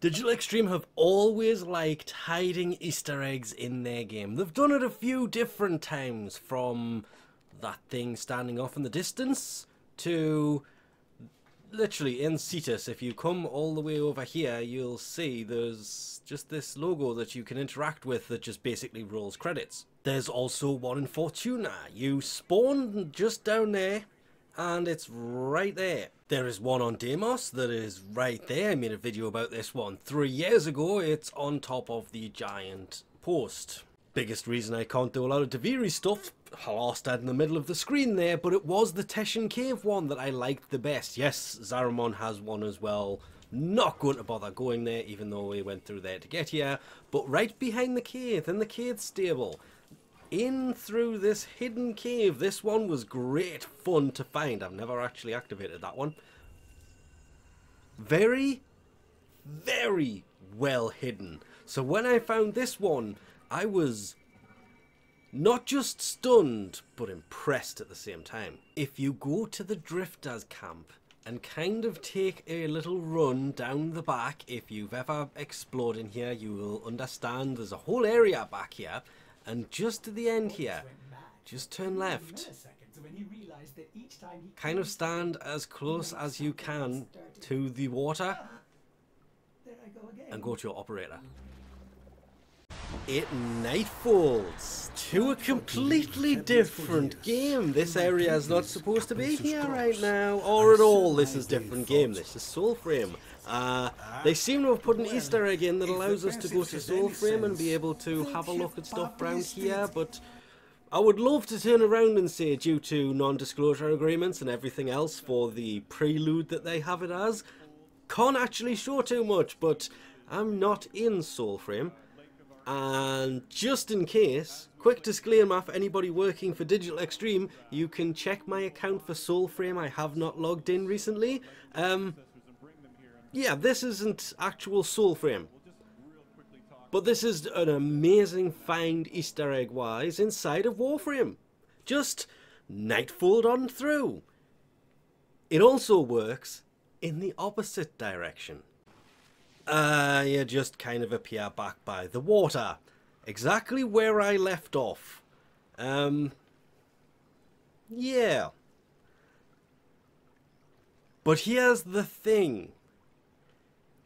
Digital Extreme have always liked hiding Easter eggs in their game. They've done it a few different times, from that thing standing off in the distance to literally in Cetus. If you come all the way over here, you'll see there's just this logo that you can interact with that just basically rolls credits. There's also one in Fortuna. You spawn just down there and it's right there. There is one on Deimos that is right there. I made a video about this one 3 years ago. It's on top of the giant post. Biggest reason I can't do a lot of Daviri stuff, lost that in the middle of the screen there, but it was the Teshin Cave one that I liked the best. Yes, Zaramon has one as well. Not going to bother going there, even though we went through there to get here. But right behind the cave, in the cave stable, in through this hidden cave, this one was great fun to find. I've never actually activated that one. Very, very well hidden. So when I found this one, I was not just stunned, but impressed at the same time. If you go to the Drifters camp and kind of take a little run down the back, if you've ever explored in here, you will understand there's a whole area back here. And just to the end here, just turn left. Kind of stand as close as you can to the water and go to your operator. It Nightfolds to a completely different game. This area is not supposed to be here right now, or at all. This is a different game. This is Soulframe. They seem to have put an Easter egg in that allows us to go to Soulframe and be able to have a look at stuff around here, but I would love to turn around and say, due to non-disclosure agreements and everything else for the prelude that they have it as, can't actually show too much, but I'm not in Soulframe. And just in case, quick disclaimer for anybody working for Digital Extreme, you can check my account for Soulframe. I have not logged in recently. Yeah, this isn't actual Soulframe, but this is an amazing find Easter egg wise inside of Warframe. Just Nightfold on through. It also works in the opposite direction. You just kind of appear back by the water, exactly where I left off. Yeah. But here's the thing.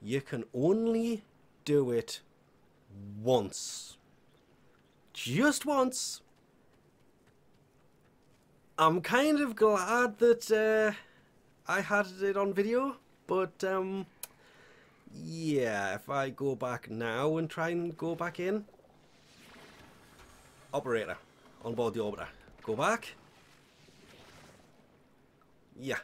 You can only do it once. Just once. I'm kind of glad that I had it on video, but yeah, if I go back now and try and go back in. Operator, on board the orbiter. Go back. Yeah.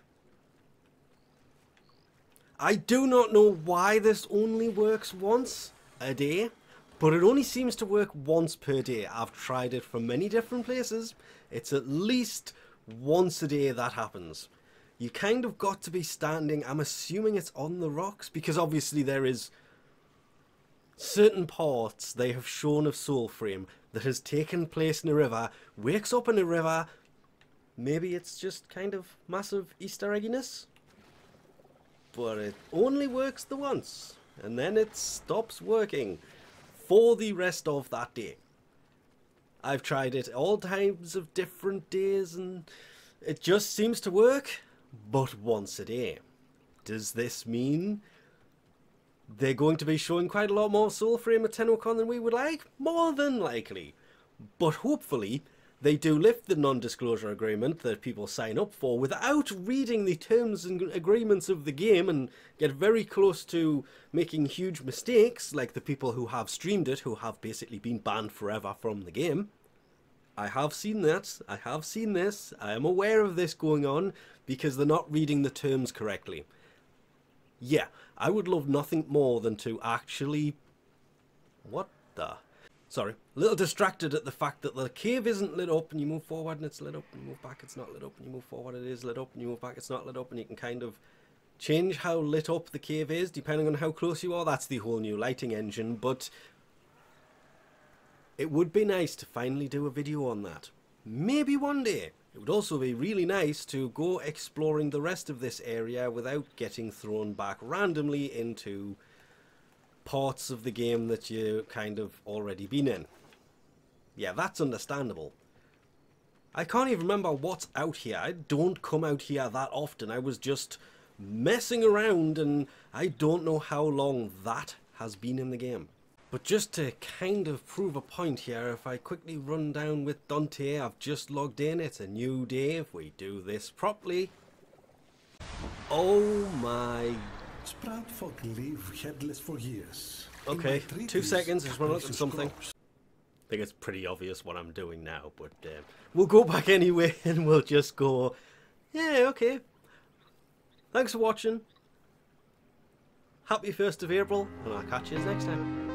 I do not know why this only works once a day, but it only seems to work once per day. I've tried it from many different places. It's at least once a day that happens. You kind of got to be standing, I'm assuming it's on the rocks, because obviously there is certain parts they have shown of Soulframe that has taken place in a river, wakes up in a river. Maybe it's just kind of massive Easter egginess, but it only works the once, and then it stops working for the rest of that day. I've tried it all times of different days, and it just seems to work, but once a day. Does this mean they're going to be showing quite a lot more Soulframe at TennoCon than we would like? More than likely. But hopefully they do lift the non-disclosure agreement that people sign up for without reading the terms and agreements of the game and get very close to making huge mistakes, like the people who have streamed it, who have basically been banned forever from the game. I have seen that. I have seen this. I am aware of this going on because they're not reading the terms correctly. Yeah, I would love nothing more than to actually... What the... Sorry, a little distracted at the fact that the cave isn't lit up and you move forward and it's lit up and you move back, it's not lit up, and you move forward, it is lit up, and you move back, it's not lit up, and you can kind of change how lit up the cave is depending on how close you are. That's the whole new lighting engine, but it would be nice to finally do a video on that. Maybe one day. It would also be really nice to go exploring the rest of this area without getting thrown back randomly into parts of the game that you kind of already been in. Yeah, that's understandable. I can't even remember what's out here. I don't come out here that often. I was just messing around, and I don't know how long that has been in the game. But just to kind of prove a point here, if I quickly run down with Dante, I've just logged in, it's a new day. If we do this properly... Oh my... Sprout folk live headless for years. Okay, 2 seconds, just run up to something. I think it's pretty obvious what I'm doing now, but we'll go back anyway and we'll just go, yeah, okay. Thanks for watching. Happy 1st of April, and I'll catch you next time.